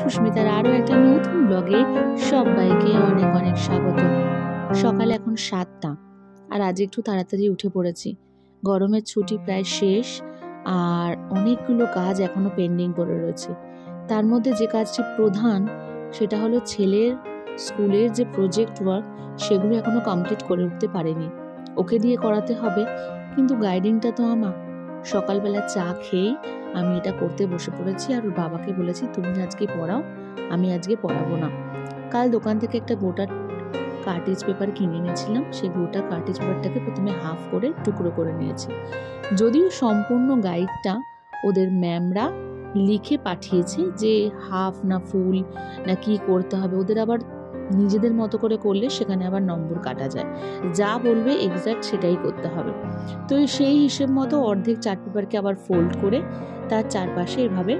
সুস্মিতার আরও একটা নতুন ব্লগে সবাইকে অনেক অনেক স্বাগত। সকাল এখন 7টা, আর আজ একটু তাড়াতাড়ি উঠে পড়েছি। গরমের ছুটি প্রায় শেষ, আর অনেকগুলো কাজ এখনো পেন্ডিং পড়ে রয়েছে। তার মধ্যে যে কাজটি প্রধান সেটা হলো ছেলের স্কুলের যে প্রজেক্ট ওয়ার্ক, সেগুলো এখনো কমপ্লিট করে উঠতে পারেনি। ওকে দিয়ে করাতে হবে, কিন্তু গাইডিংটা তো আমার। সকালবেলা চা খেয়েই আমি এটা করতে বসে পড়েছি, আর ওর বাবাকে বলেছি তুমি আজকে পড়াও, আমি আজকে পড়াবো না। কাল দোকান থেকে একটা গোটা কার্টেজ পেপার কিনে এনেছিলাম। সেই গোটা কার্টেজ পেপারটাকে প্রথমে হাফ করে টুকরো করে নিয়েছি। যদিও সম্পূর্ণ গাইডটা ওদের ম্যামরা লিখে পাঠিয়েছে যে হাফ না ফুল না কি করতে হবে, ওদের আবার নিজেদের মতো করে করলে সেখানে আবার নম্বর কাটা যায়। যা বলবে এক্স্যাক্ট সেটাই করতে হবে। তো সেই হিসেব মতো অর্ধেক চার্ট পেপারকে আবার ফোল্ড করে তার চারপাশে এভাবে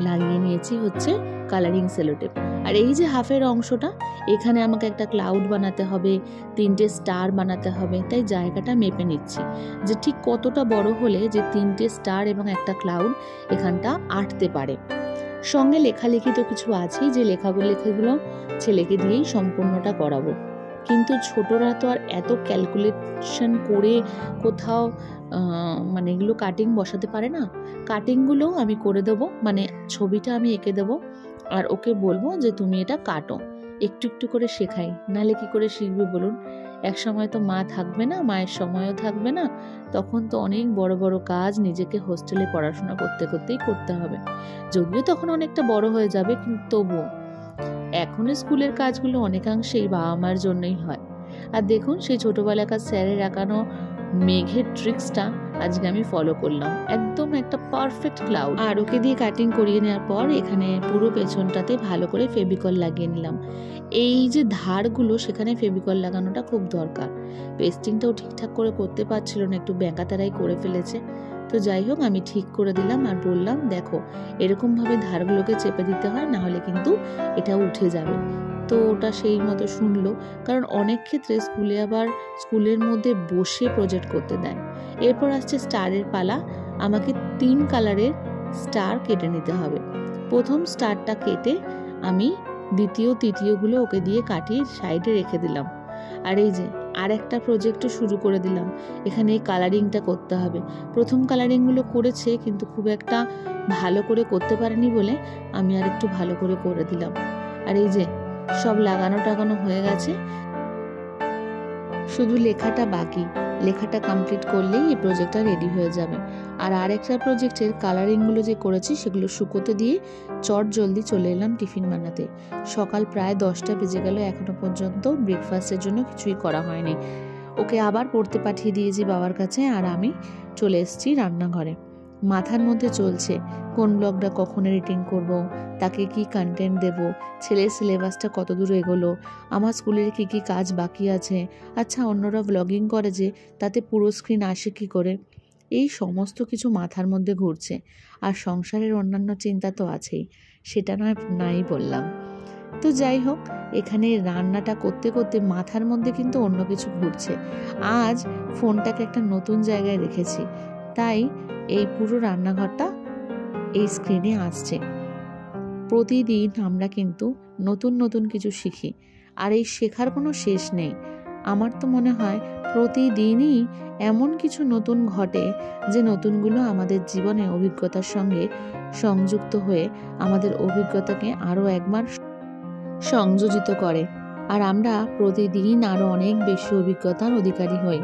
লাগিয়ে নিয়েছি হচ্ছে কালারিং সেলোটেপ। আর এই যে হাফের অংশটা, এখানে আমাকে একটা ক্লাউড বানাতে হবে, 3টে স্টার বানাতে হবে। তাই জায়গাটা মেপে নিচ্ছি যে ঠিক কতটা বড় হলে যে 3টে স্টার এবং একটা ক্লাউড এখানটা আঁটতে পারে। সঙ্গে লেখালেখি তো কিছু আছেই, যে লেখাগুলো ছেলেকে দিয়েই সম্পূর্ণটা করাবো। কিন্তু ছোটরা তো আর এত ক্যালকুলেশন করে কোথাও মানে এগুলো কাটিং বসাতে পারে না। কাটিংগুলোও আমি করে দেবো, মানে ছবিটা আমি এঁকে দেবো, আর ওকে বলবো যে তুমি এটা কাটো। একটু একটু করে শেখাই, নাহলে কি করে শিখবে বলুন? এক সময় তো মা থাকবে না, মায়ের সময়ও থাকবে না, তখন তো অনেক বড় বড় কাজ নিজেকে হোস্টেলে পড়াশোনা করতে করতেই করতে হবে। যদিও তখন অনেকটা বড় হয়ে যাবে, কিন্তু তবুও এখন স্কুলের কাজগুলো অনেকাংশেই বাবা মার জন্যই হয়। আর দেখুন, সেই ছোটবেলাকার স্যারের আঁকানো মেঘের ট্রিক্সটা আজকে আমি ফলো করলাম। একদম একটা পারফেক্ট ক্লাউড। আর ওকে দিয়ে কাটিং করিয়ে নেওয়ার পর এখানে পুরো পেছনটাতে ভালো করে ফেভিকল লাগিয়ে নিলাম। এই যে ধারগুলো, সেখানে ফেভিকল লাগানোটা খুব দরকার। পেস্টিংটাও ঠিকঠাক করে করতে পারছিল না, একটু ব্যাঁকাতারাই করে ফেলেছে। তো যাই হোক, আমি ঠিক করে দিলাম আর বললাম দেখো এরকমভাবে ধারগুলোকে চেপে দিতে হয়, না হলে কিন্তু এটা উঠে যাবে। তো ওটা সেই মতো শুনলো, কারণ অনেক ক্ষেত্রে স্কুলে আবার স্কুলের মধ্যে বসে প্রজেক্ট করতে দেয়। এরপর আসছে স্টারের পালা। আমাকে 3 কালারের স্টার কেটে নিতে হবে। প্রথম স্টারটা কেটে আমি দ্বিতীয় তৃতীয়গুলো ওকে দিয়ে কাটিয়ে সাইডে রেখে দিলাম। আর এই যে আর একটা প্রজেক্টও শুরু করে দিলাম। এখানে এই কালারিংটা করতে হবে। প্রথম কালারিংগুলো করেছে, কিন্তু খুব একটা ভালো করে করতে পারেনি বলে আমি আর একটু ভালো করে করে দিলাম। আর এই যে সব লাগানো টাগানো হয়ে গেছে, শুধু লেখাটা বাকি। লেখাটা কমপ্লিট করলেই এই প্রজেক্টটা রেডি হয়ে যাবে। আর আরেকটা প্রজেক্টের কালারিংগুলো যে করেছি সেগুলো শুকোতে দিয়ে চট জলদি চলে এলাম টিফিন বানাতে। সকাল প্রায় 10টা বেজে গেল, এখনো পর্যন্ত ব্রেকফাস্টের জন্য কিছুই করা হয়নি। ওকে আবার পড়তে পাঠিয়ে দিয়েছি বাবার কাছে, আর আমি চলে এসেছি রান্নাঘরে। মাথার মধ্যে চলছে কোন ব্লগটা কখন এডিটিং করব, তাকে কি কন্টেন্ট দেব, ছেলের সিলেবাসটা কত দূর এগোলো, আমার স্কুলের কি কি কাজ বাকি আছে, আচ্ছা অন্যরা ব্লগিং করে যে তাতে পুরো স্ক্রিন আসে কি করে, এই সমস্ত কিছু মাথার মধ্যে ঘুরছে। আর সংসারের অন্যান্য চিন্তা তো আছেই, সেটা নাই বললাম। তো যাই হোক, এখানে রান্নাটা করতে করতে মাথার মধ্যে কিন্তু অন্য কিছু ঘুরছে। আজ ফোনটাকে একটা নতুন জায়গায় রেখেছি, তাই এই পুরো রান্নাঘরটা এই স্ক্রিনে আসছে। প্রতিদিন আমরা কিন্তু নতুন নতুন কিছু শিখি, আর এই শেখার কোনো শেষ নেই। আমার তো মনে হয় প্রতিদিনই এমন কিছু নতুন ঘটে, যে নতুনগুলো আমাদের জীবনে অভিজ্ঞতার সঙ্গে সংযুক্ত হয়ে আমাদের অভিজ্ঞতাকে আরও একবার সংযোজিত করে, আর আমরা প্রতিদিন আরও অনেক বেশি অভিজ্ঞতার অধিকারী হই।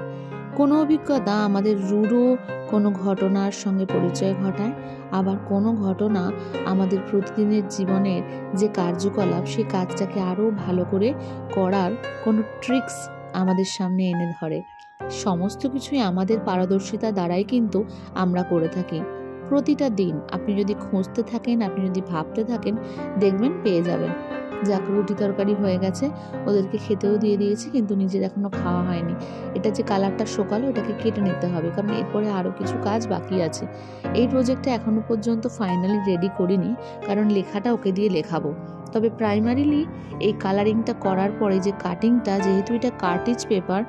কোনো অভিজ্ঞতা আমাদের রূঢ় কোনো ঘটনার সঙ্গে পরিচয় ঘটায়, আবার কোনো ঘটনা আমাদের প্রতিদিনের জীবনের যে কার্যকলাপ, সেই কাজটাকে আরও ভালো করে করার কোনো ট্রিক্স আমাদের সামনে এনে ধরে। সমস্ত কিছুই আমাদের পারদর্শিতা দ্বারাই কিন্তু আমরা করে থাকি। প্রতিটা দিন আপনি যদি খুঁজতে থাকেন, আপনি যদি ভাবতে থাকেন, দেখবেন পেয়ে যাবেন। যাক, রুটি তরকারি হয়ে গেছে, ওদেরকে খেতেও দিয়ে দিয়েছি, কিন্তু নিজের এখনো খাওয়া হয়নি। এটা যে কালারটা শোকালো, ওটাকে কেটে নিতে হবে, কারণ এরপরে আরও কিছু কাজ বাকি আছে। এই প্রজেক্টটা এখনো পর্যন্ত ফাইনালি রেডি করিনি, কারণ লেখাটা ওকে দিয়ে লেখাবো। তবে প্রাইমারিলি এই কালারিংটা করার পরে যে কাটিংটা, যেহেতু এটা কার্টিজ পেপার,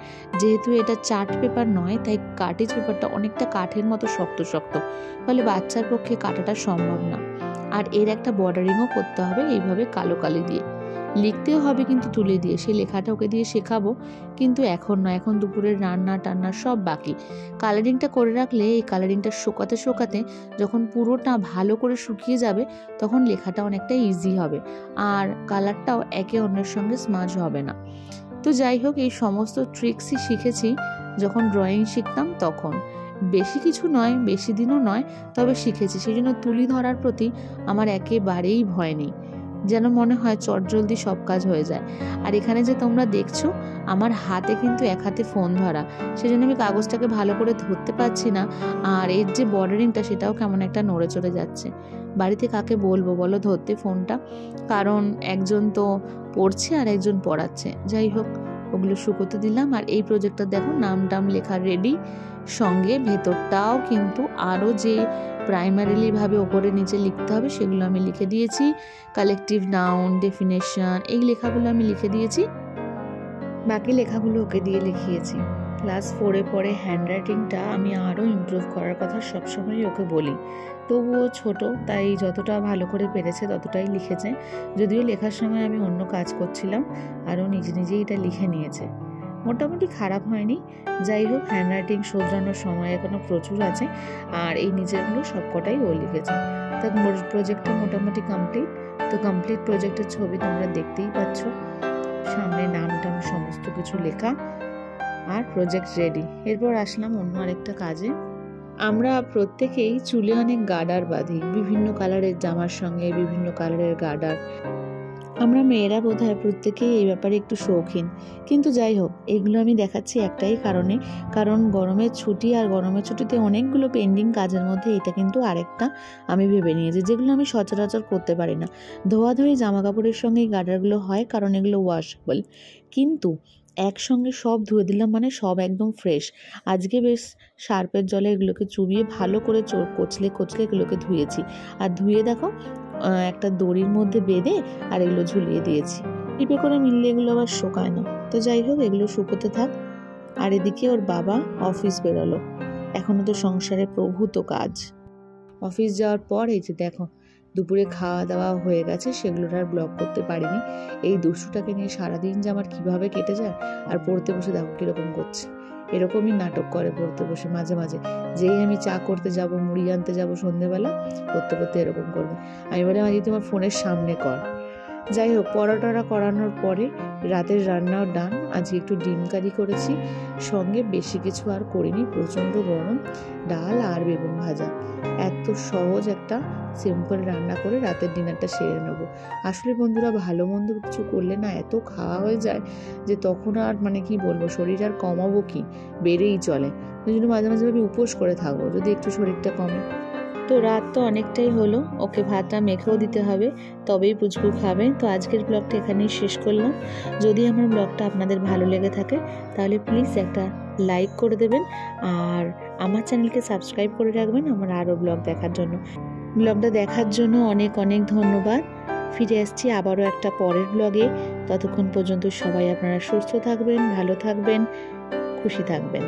যেহেতু এটা চার্ট পেপার নয়, তাই কার্টিজ পেপারটা অনেকটা কাঠের মতো শক্ত শক্ত, ফলে বাচ্চার পক্ষে কাটাটা সম্ভব না। আর এর একটা বর্ডারিংও করতে হবে এইভাবে কালো কালি দিয়ে। লিখতেও হবে কিন্তু তুলে দিয়ে, সেই লেখাটা ওকে দিয়ে শেখাবো, কিন্তু এখন নয়, এখন দুপুরের রান্না টান্না সব বাকি। কালারিংটা করে রাখলে এই কালারিংটা শোকাতে শোকাতে যখন পুরোটা ভালো করে শুকিয়ে যাবে তখন লেখাটা অনেকটা ইজি হবে, আর কালারটাও একে অন্যের সঙ্গে স্মাজ হবে না। তো যাই হোক, এই সমস্ত ট্রিক্সই শিখেছি যখন ড্রয়িং শিখতাম তখন। বেশি কিছু নয়, বেশি দিনও নয়, তবে শিখেছি। সেই জন্য তুলি ধরার প্রতি আমার একেবারেই ভয় নেই, যেন মনে হয় চটজলদি সব কাজ হয়ে যায়। আর এখানে যে তোমরা দেখছো, আমার হাতে কিন্তু এক হাতে ফোন ধরা, সেই জন্য আমি কাগজটাকে ভালো করে ধরতে পারছি না, আর এর যে বর্ডারিংটা সেটাও কেমন একটা নড়ে চড়ে যাচ্ছে। বাড়িতে কাকে বলবো বলো ধরতে ফোনটা, কারণ একজন তো পড়ছে আর একজন পড়াচ্ছে। যাই হোক, ওগুলো শুকোতে দিলাম। আর এই প্রজেক্টটা দেখো, নাম টাম লেখা রেডি, সঙ্গে ভেতরটাও কিন্তু আরও যে প্রাইমারিলি ভাবে ওপরে নিচে লিখতে হবে সেগুলো আমি লিখে দিয়েছি। কালেকটিভ নাউন, ডেফিনেশন, এই লেখাগুলো আমি লিখে দিয়েছি, বাকি লেখাগুলো ওকে দিয়ে লিখিয়েছি। ক্লাস 4-এ পরে হ্যান্ডরাইটিংটা আমি আরও ইমপ্রুভ করার কথা সবসময়ই ওকে বলি, তবুও ছোট, তাই যতটা ভালো করে পেরেছে ততটাই লিখেছে। যদিও লেখার সময় আমি অন্য কাজ করছিলাম, আরও নিজে নিজেই এটা লিখে নিয়েছে। মোটামুটি খারাপ হয়নি। যাই হোক, হ্যান্ডরাইটিং শোধরানোর সময় এখনো প্রচুর আছে, আর এই নিজেরগুলো সবকটাই ও লিখেছে। তার প্রজেক্টটা মোটামুটি কমপ্লিট। তো কমপ্লিট প্রজেক্টের ছবি তোমরা দেখতেই পাচ্ছ, সামনে নাম টাম সমস্ত কিছু লেখা, আর প্রজেক্ট রেডি। এরপর আসলাম অন্য আরেকটা কাজে। আমরা প্রত্যেকেই চুলে অনেক গার্ডার বাঁধি, বিভিন্ন কালারের জামার সঙ্গে বিভিন্ন কালারের গার্ডার। আমরা মেয়েরা বোধহয় প্রত্যেকেই এই ব্যাপারে একটু শৌখিন, কিন্তু যাই হোক, এগুলো আমি দেখাচ্ছি একটাই কারণে, কারণ গরমের ছুটি, আর গরমের ছুটিতে অনেকগুলো পেন্ডিং কাজের মধ্যে এটা কিন্তু আরেকটা আমি ভেবে নিয়েছি, যেগুলো আমি সচরাচর করতে পারি না। ধোয়াধুয়ি জামা কাপড়ের সঙ্গে এই গার্ডারগুলো হয়, কারণ এগুলো ওয়াশেবল, কিন্তু একসঙ্গে সব ধুয়ে দিলাম মানে সব একদম ফ্রেশ। আজকে বেশ সার্ফের জলে এগুলোকে চুবিয়ে ভালো করে কচলে কচলে এগুলোকে ধুয়েছি, আর ধুয়ে দেখো একটা দড়ির মধ্যে বেঁধে আর এগুলো ঝুলিয়ে দিয়েছি। টিপে করে মিললে এগুলো আবার শোকায় না। তো যাই হোক, এগুলো শুকোতে থাক। আর এদিকে ওর বাবা অফিস বেরোলো, এখনো তো সংসারে প্রভূত কাজ। অফিস যাওয়ার পর এই যে দেখো, দুপুরে খাওয়া দাওয়া হয়ে গেছে, সেগুলোর আর ব্লগ করতে পারিনি। এই দুষ্টুটাকে নিয়ে সারাদিন যে আমার কীভাবে কেটে যায়। আর পড়তে বসে দেখো কীরকম করছে, এরকমই নাটক করে পড়তে বসে মাঝে মাঝে। যেই আমি চা করতে যাব, মুড়ি আনতে যাব সন্ধেবেলা, করতে করতে এরকম করবে। আমি বলি, আজকে তোমার ফোনের সামনে কর। যাই হোক, পরোটা করানোর পরে রাতের রান্নাও ডান। আজকে একটু ডিম কারি করেছি, সঙ্গে বেশি কিছু আর করিনি, প্রচণ্ড গরম। ডাল আর বেগুন ভাজা, এত সহজ একটা সিম্পল রান্না করে রাতের ডিনারটা সেরে নেবো। আসলে বন্ধুরা, ভালো মন্দ কিছু করলে না এত খাওয়া হয়ে যায় যে তখন আর মানে কি বলবো, শরীর আর কমাবো কি, বেড়েই চলে। ওই জন্য মাঝে মাঝে আমি উপোস করে থাকবো যদি একটু শরীরটা কমে। তো রাত তো অনেকটাই হলো, ওকে ভাতটা মেখেও দিতে হবে, তবেই পুচকু খাবে। তো আজকের ব্লগটা এখানেই শেষ করলাম। যদি আমার ব্লগটা আপনাদের ভালো লেগে থাকে তাহলে প্লিজ একটা লাইক করে দেবেন, আর আমার চ্যানেলকে সাবস্ক্রাইব করে রাখবেন আমার আরও ব্লগ দেখার জন্য। ব্লগটা দেখার জন্য অনেক অনেক ধন্যবাদ। ফিরে আসছি আবারও একটা পরের ব্লগে। ততক্ষণ পর্যন্ত সবাই আপনারা সুস্থ থাকবেন, ভালো থাকবেন, খুশি থাকবেন।